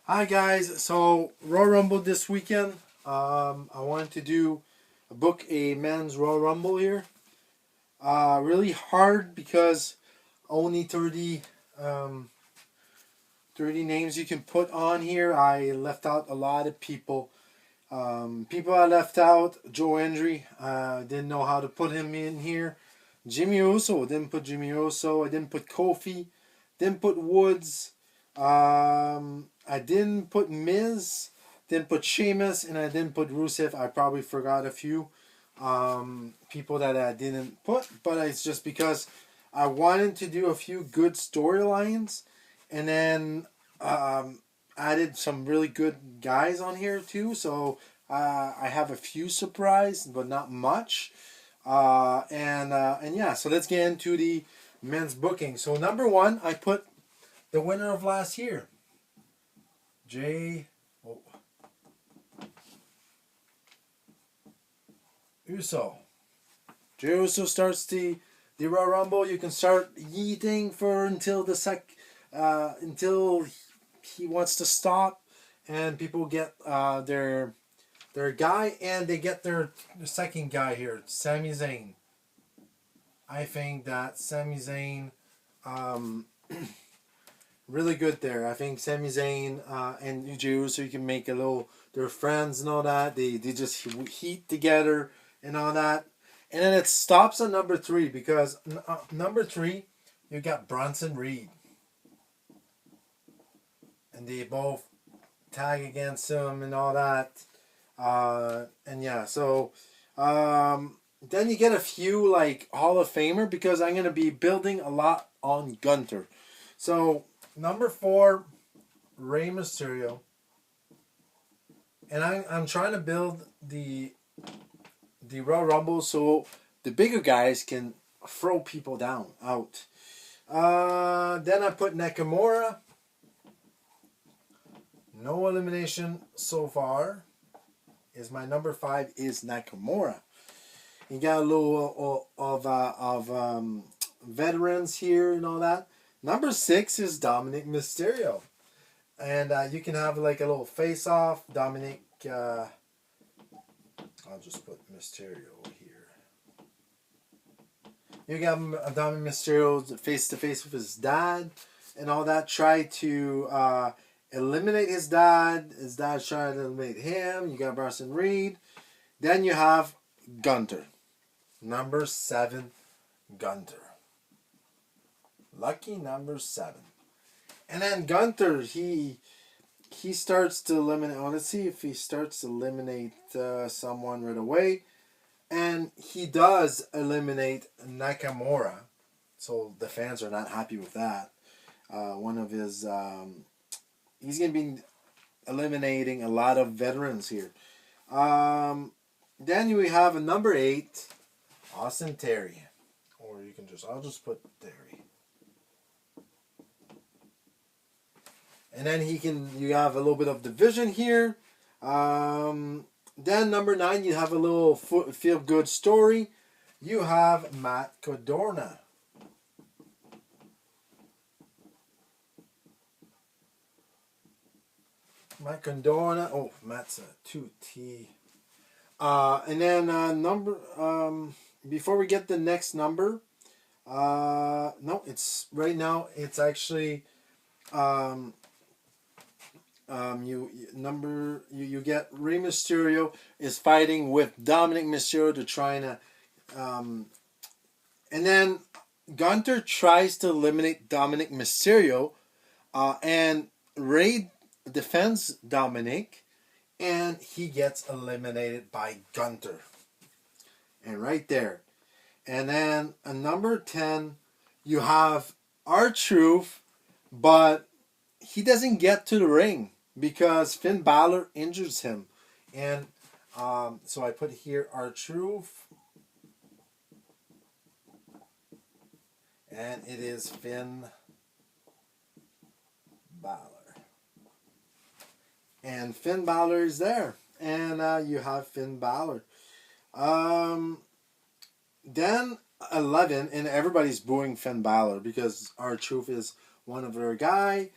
Hi guys, so Royal Rumble this weekend. I wanted to book a men's Royal Rumble here. Really hard because only 30 names you can put on here. I left out a lot of people. People I left out: Joe Hendry. Didn't know how to put him in here. Jimmy Uso. Didn't put Jimmy Uso. I didn't put Kofi. Didn't put Woods. I didn't put Miz. Didn't put Sheamus, and I didn't put Rusev. I probably forgot a few people that I didn't put, but it's just because I wanted to do a few good storylines, and then added some really good guys on here too. So I have a few surprised, but not much. And yeah, so let's get into the men's booking. So number one, I put the winner of last year, Jay Uso. Jey Uso starts the Royal Rumble. You can start yeeting for until he wants to stop, and people get their guy, and they get their second guy here, Sami Zayn. I think that Sami Zayn, really good there. I think Sami Zayn and Jey Uso, you can make a little. They're friends and all that. They just heat together and all that. And then it stops at number three because number three, you got Bronson Reed, and they both tag against him and all that. And yeah, so then you get a few like Hall of Famer because I'm gonna be building a lot on Gunter. So number four, Rey Mysterio, and I'm trying to build the Royal Rumble so the bigger guys can throw people down out. Then I put Nakamura. No elimination so far. Is my number five is Nakamura. You got a little of veterans here and all that. Number six is Dominic Mysterio, and you can have like a little face off. Dominic. I'll just put Mysterio here. You got Dominic Mysterio face to face with his dad and all that. Try to eliminate his dad. His dad tried to eliminate him. You got Bronson Reed. Then you have Gunter. Number seven, Gunter. Lucky number seven. And then Gunter, he starts to eliminate. Oh, let's see if he starts to eliminate someone right away. And he does eliminate Nakamura. So the fans are not happy with that. One of his... he's going to be eliminating a lot of veterans here. Then we have a number 8, Austin Theory. Or you can I'll just put Theory. And then you have a little bit of division here. Then number 9, you have a little feel-good story. You have Matt Cardona. Matt Cardona. Oh, Matt's a 2T. And then before we get the next number, no, it's right now. It's actually you get Rey Mysterio is fighting with Dominic Mysterio to try and then Gunter tries to eliminate Dominic Mysterio, and Rey defends Dominic, and he gets eliminated by Gunter. And right there. And then a number 10, you have R-Truth, but he doesn't get to the ring because Finn Balor injures him. And so I put here R-Truth. And it is Finn Balor. And Finn Balor is there. And you have Finn Balor. Then 11, and everybody's booing Finn Balor because R-Truth is one of their guy.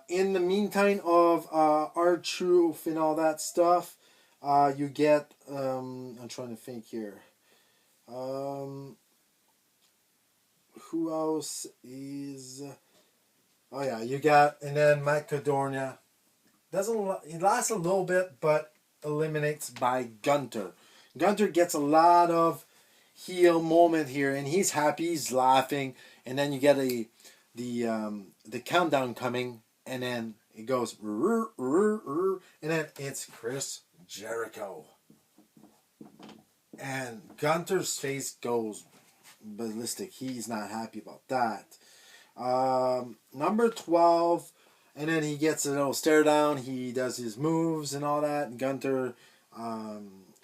In the meantime of R-Truth and all that stuff, you get, I'm trying to think here. Who else is? Oh yeah, you got, and then Macedonia. He lasts a little bit, but eliminates by Gunter. Gunter gets a lot of heel moment here, and he's happy, he's laughing, and then you get the countdown coming, and then it goes, and then it's Chris Jericho, and Gunter's face goes ballistic. He's not happy about that. Number 12, and then he gets a little stare down. He does his moves and all that. And Gunter,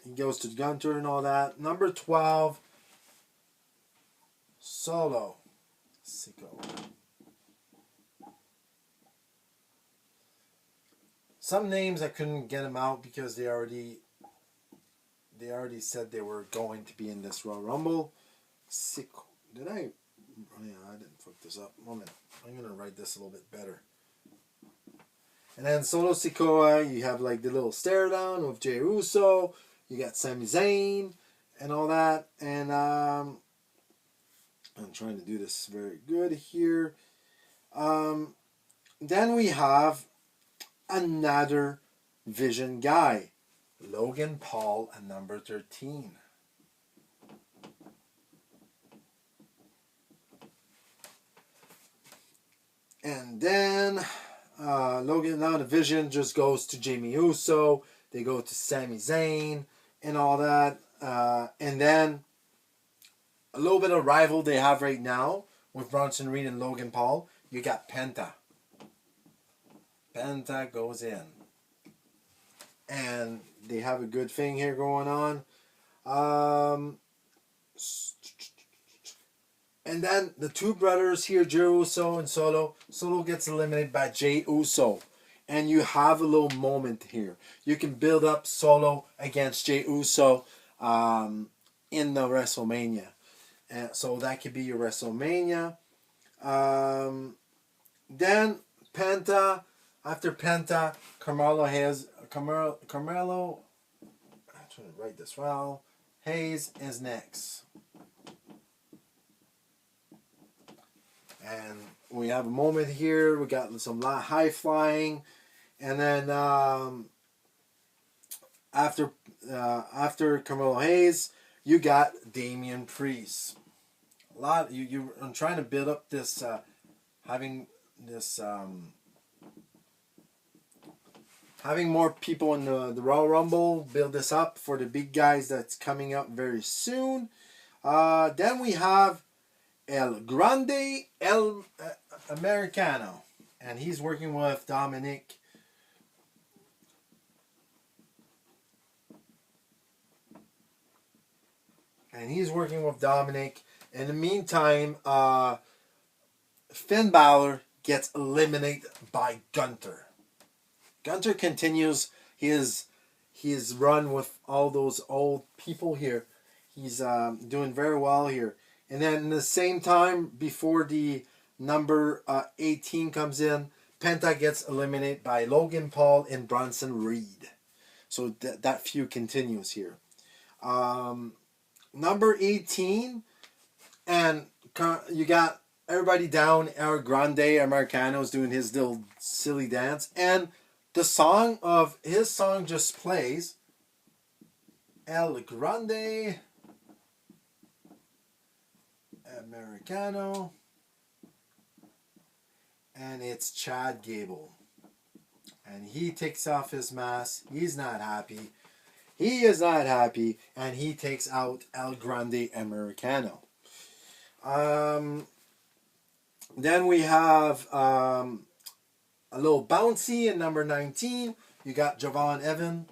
he goes to Gunter and all that. Number 12, Solo Sikoa. Some names I couldn't get them out because they already said they were going to be in this Royal Rumble. Did I? Oh yeah, I didn't fuck this up. Moment. I'm gonna write this a little bit better. And then Solo Sikoa, you have like the little stare down with Jey Uso. You got Sami Zayn and all that. And I'm trying to do this very good here. Then we have another Vision guy, Logan Paul at number 13. And then Logan, now the Vision just goes to Jimmy Uso. They go to Sami Zayn and all that. And then a little bit of rival they have right now with Bronson Reed and Logan Paul. You got Penta. Penta goes in. And they have a good thing here going on. And then the two brothers here, Jey Uso and Solo. Solo gets eliminated by Jey Uso. And you have a little moment here. You can build up Solo against Jey Uso in the WrestleMania. And so that could be your WrestleMania. Then Penta. After Penta, Carmelo, I'm trying to write this well. Hayes is next. And we have a moment here. We got some high flying. And then after Carmelo Hayes, you got Damian Priest. A lot. I'm trying to build up this, having more people in the Royal Rumble, build this up for the big guys that's coming up very soon. Then we have El Grande El Americano, and he's working with Dominic. In the meantime, Finn Balor gets eliminated by Gunter. Gunter continues his run with all those old people here. He's doing very well here. And then at the same time, before the number 18 comes in, Penta gets eliminated by Logan Paul and Bronson Reed. So that feud continues here. Number 18, and you got everybody down. El Grande Americano's doing his little silly dance. And his song just plays. El Grande Americano. And it's Chad Gable. And he takes off his mask. He's not happy. He is not happy. And he takes out El Grande Americano. Then we have a little bouncy in number 19. You got Javon Evans.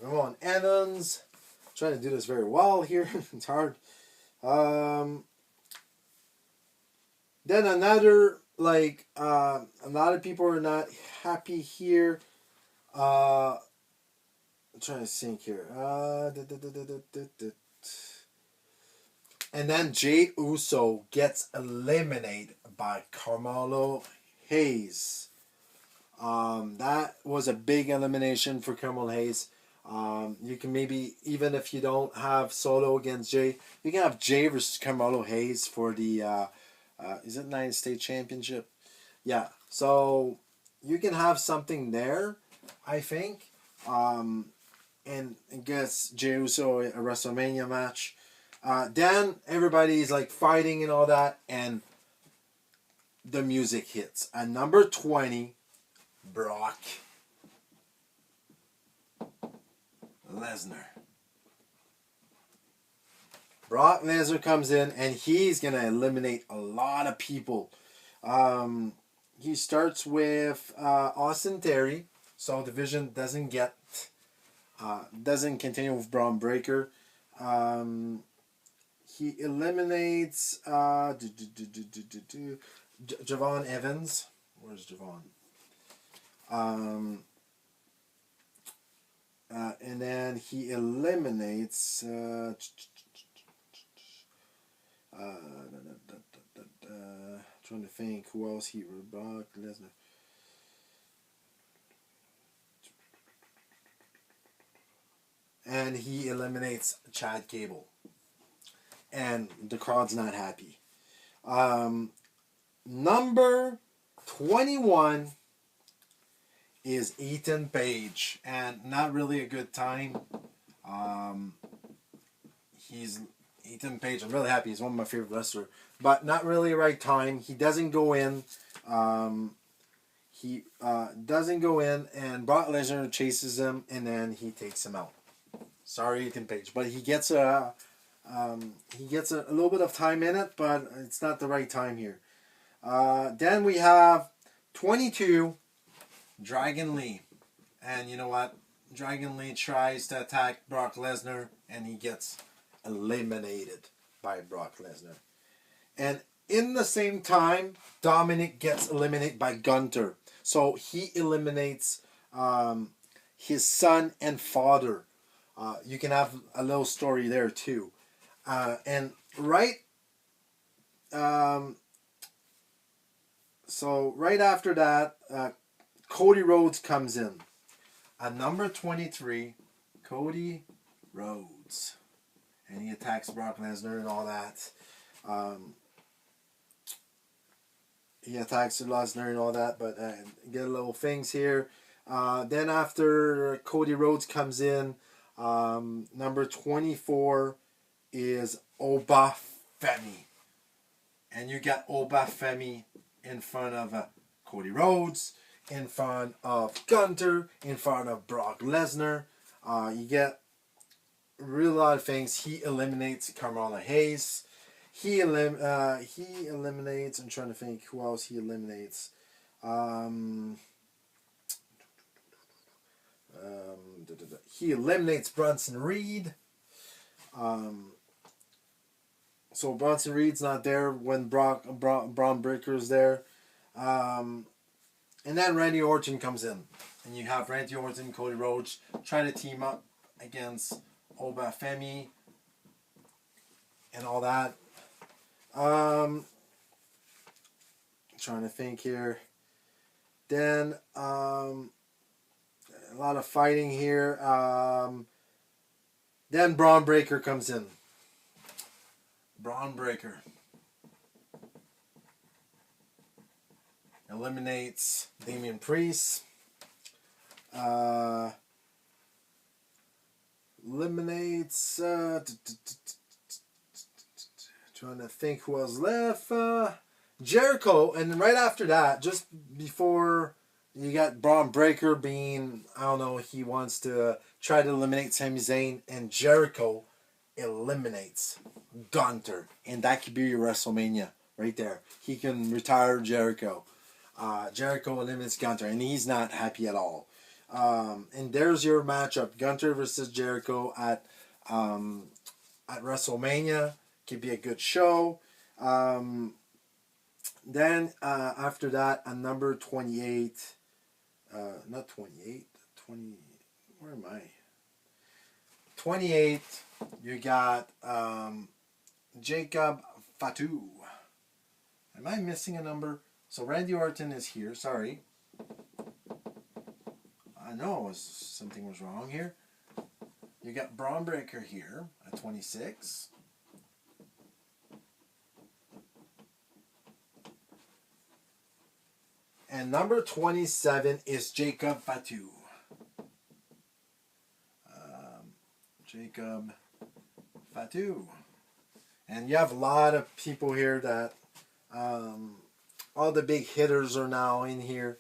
Javon Evans. Trying to do this very well here. It's hard. Then another, like, a lot of people are not happy here. I'm trying to think here. And then Jey Uso gets eliminated by Carmelo Hayes. That was a big elimination for Carmelo Hayes. You can maybe, even if you don't have Solo against Jay, you can have Jay versus Carmelo Hayes for the, is it United States Championship? Yeah. So you can have something there, I think. And I guess Jey Uso a WrestleMania match. Then everybody's like fighting and all that, and the music hits. At number 20, Brock Lesnar. Brock Lesnar comes in and he's going to eliminate a lot of people. He starts with Austin Theory, so division doesn't continue with Braun Breaker. He eliminates Javon Evans. Where's Javon? And then he eliminates trying to think who else he would. Brock Lesnar. And he eliminates Chad Gable. And the crowd's not happy. Number 21 is Ethan Page, and not really a good time. He's Ethan Page. I'm really happy. He's one of my favorite wrestlers, but not really a right time. He doesn't go in. He doesn't go in, and Brock Lesnar chases him, and then he takes him out. Sorry, Ethan Page, but he gets a little bit of time in it, but it's not the right time here. Then we have 22. Dragon Lee. And you know what? Dragon Lee tries to attack Brock Lesnar and he gets eliminated by Brock Lesnar. And in the same time, Dominic gets eliminated by Gunther. So he eliminates his son and father. You can have a little story there too. So right after that, Cody Rhodes comes in. At number 23, Cody Rhodes. And he attacks Brock Lesnar and all that. But get a little things here. Then after Cody Rhodes comes in, number 24 is Oba Femi. And you got Oba Femi in front of Cody Rhodes, in front of Gunther, in front of Brock Lesnar. You get a real lot of things. He eliminates Carmelo Hayes. He eliminates, I'm trying to think who else he eliminates. He eliminates Bronson Reed. So Bronson Reed's not there when Braun Breaker's there. And then Randy Orton comes in. And you have Randy Orton and Cody Rhodes trying to team up against Oba Femi and all that. Trying to think here. Then a lot of fighting here. Then Braun Breaker comes in. Braun Breaker eliminates Damian Priest. Eliminates. Trying to think who else left. Jericho, and then right after that, just before, you got Braun Breaker being, I don't know, he wants to try to eliminate Sami Zayn, and Jericho eliminates Gunther, and that could be your WrestleMania right there. He can retire Jericho. Jericho eliminates Gunther, and he's not happy at all. And there's your matchup: Gunther versus Jericho at WrestleMania. Could be a good show. Then after that, at number 28, not 28, 20. Where am I? 28. You got Jacob Fatu. Am I missing a number? So Randy Orton is here. Sorry. I know something was wrong here. You got Braun Breaker here at 26. And number 27 is Jacob Fatu. Jacob Fatu. And you have a lot of people here that all the big hitters are now in here.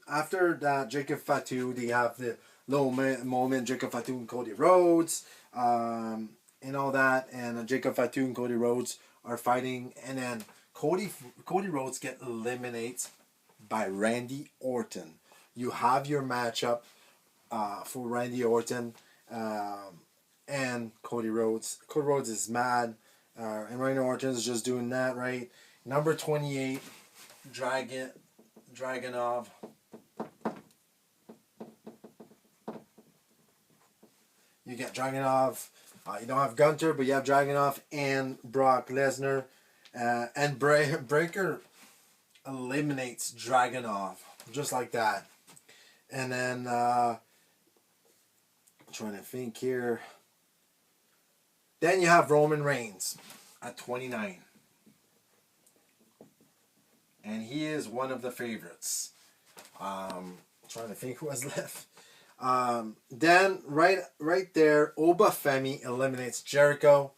After that, Jacob Fatu, they have the low moment, Jacob Fatu and Cody Rhodes, and all that. And Jacob Fatu and Cody Rhodes are fighting. And then Cody Rhodes get eliminated by Randy Orton. You have your matchup for Randy Orton and Cody Rhodes. Cody Rhodes is mad, and Randy Orton is just doing that, right? Number 28, Dragunov. You get Dragunov. You don't have Gunter, but you have Dragunov and Brock Lesnar. And Breaker eliminates Dragunov just like that. And then, I'm trying to think here. Then you have Roman Reigns at 29. And he is one of the favorites. Trying to think who has left. Then right there, Oba Femi eliminates Jericho.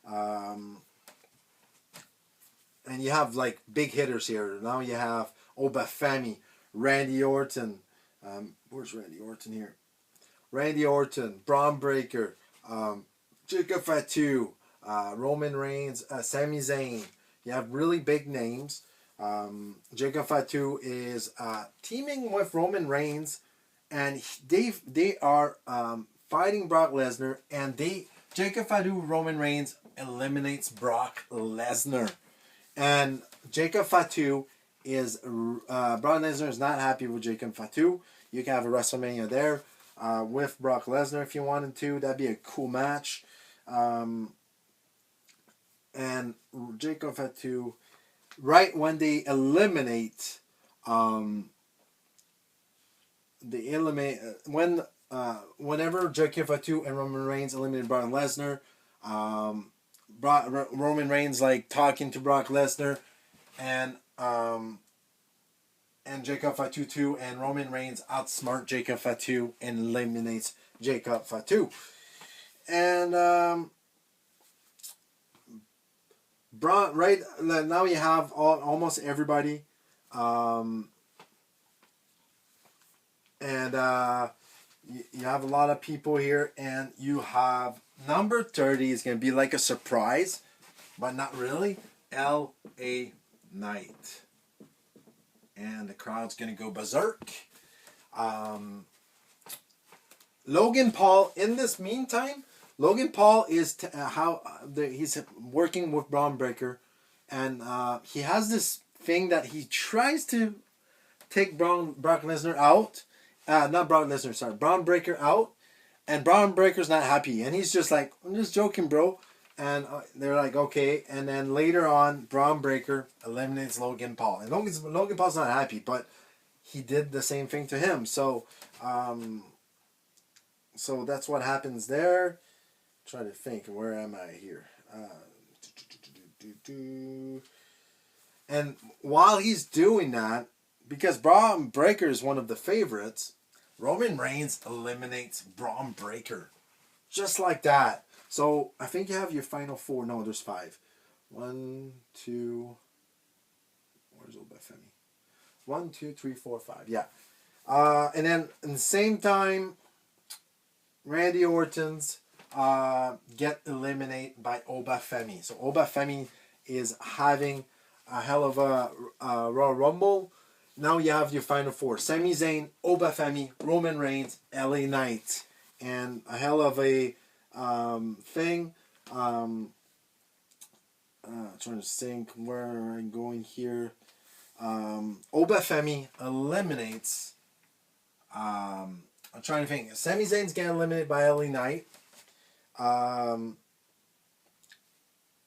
And you have like big hitters here. Now you have Oba Femi, Randy Orton. Where's Randy Orton here? Randy Orton, Braun Breaker, Jacob Fatu, Roman Reigns, Sami Zayn. You have really big names. Jacob Fatu is teaming with Roman Reigns, and they are fighting Brock Lesnar, and Jacob Fatu, Roman Reigns eliminates Brock Lesnar, and Jacob Fatu is Brock Lesnar is not happy with Jacob Fatu. You can have a WrestleMania there with Brock Lesnar if you wanted to. That'd be a cool match. And Jacob Fatu, right when they eliminate, whenever Jacob Fatu and Roman Reigns eliminated Brock Lesnar, Roman Reigns like talking to Brock Lesnar, and Jacob Fatu too, and Roman Reigns outsmart Jacob Fatu and eliminates Jacob Fatu. And right now you have almost everybody, and you have a lot of people here, and you have number 30 is going to be like a surprise, but not really. L.A. Knight. And the crowd's going to go berserk. Logan Paul, in this meantime, Logan Paul is he's working with Braun Breaker, and he has this thing that he tries to take Brock Lesnar out. Not Brock Lesnar, sorry, Braun Breaker out, and Braun Breaker's not happy, and he's just like, I'm just joking, bro. And they're like, okay. And then later on, Braun Breaker eliminates Logan Paul. And Logan Paul's not happy, but he did the same thing to him. So that's what happens there. Try to think, where am I here? And while he's doing that, because Braun Breaker is one of the favorites, Roman Reigns eliminates Braun Breaker. Just like that. So, I think you have your final four. No, there's 5. 1, 2... Where's Obafemi? 1, 2, 3, 4, 5. Yeah. And then, at the same time, Randy Orton's get eliminated by Obafemi. So, Obafemi is having a hell of a Royal Rumble. Now you have your final 4. Sami Zayn, Obafemi, Roman Reigns, LA Knight. And a hell of a thing. Trying to think where I'm going here. Obafemi eliminates. I'm trying to think. Sami Zayn's getting eliminated by LA Knight. Um,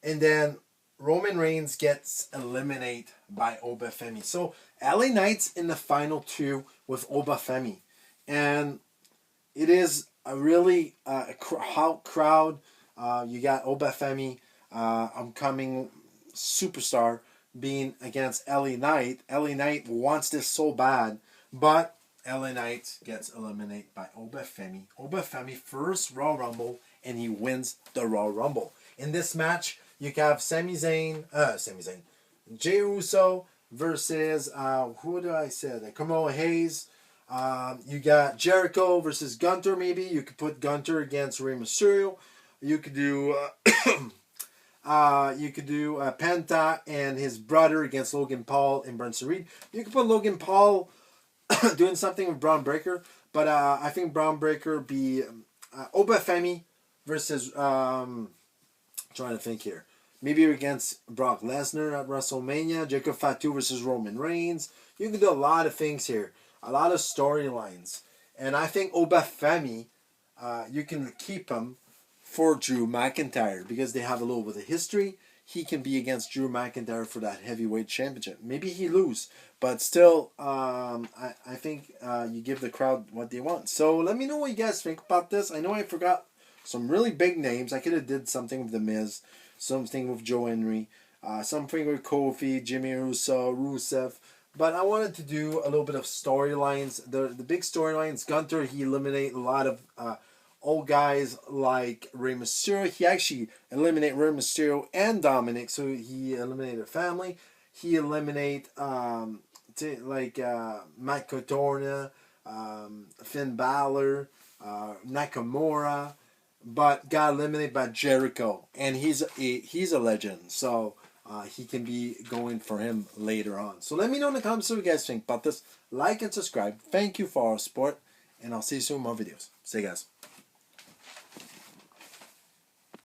and then Roman Reigns gets eliminated by Obafemi. So LA Knight's in the final two with Obafemi. And it is a really crowd. You got Obafemi, upcoming superstar, being against LA Knight. LA Knight wants this so bad, but LA Knight gets eliminated by Obafemi. Obafemi first Royal Rumble, and he wins the Royal Rumble. In this match, you have Sami Zayn, Jey Uso versus who did I say? Kamala Hayes. You got Jericho versus Gunter. Maybe you could put Gunter against Rey Mysterio. You could do Penta and his brother against Logan Paul and Bronson Reed. You could put Logan Paul doing something with Braun Breaker, but I think Braun Breaker be Obafemi versus trying to think here. Maybe against Brock Lesnar at WrestleMania. Jacob Fatu versus Roman Reigns. You can do a lot of things here. A lot of storylines. And I think Obafemi, you can keep him for Drew McIntyre because they have a little bit of history. He can be against Drew McIntyre for that heavyweight championship. Maybe he lose, but still, I think you give the crowd what they want. So let me know what you guys think about this. I know I forgot some really big names. I could have did something with The Miz, something with Joe Henry, something with Kofi, Jimmy Uso, Rusev. But I wanted to do a little bit of storylines. The big storylines, Gunter, he eliminated a lot of old guys like Rey Mysterio. He actually eliminated Rey Mysterio and Dominic, so he eliminated a family. He eliminated Matt Cardona, Finn Balor, Nakamura, but got eliminated by Jericho, and he's a legend. So he can be going for him later on. So let me know in the comments what you guys think about this. Like and subscribe. Thank you for our support, and I'll see you soon in more videos. See you guys.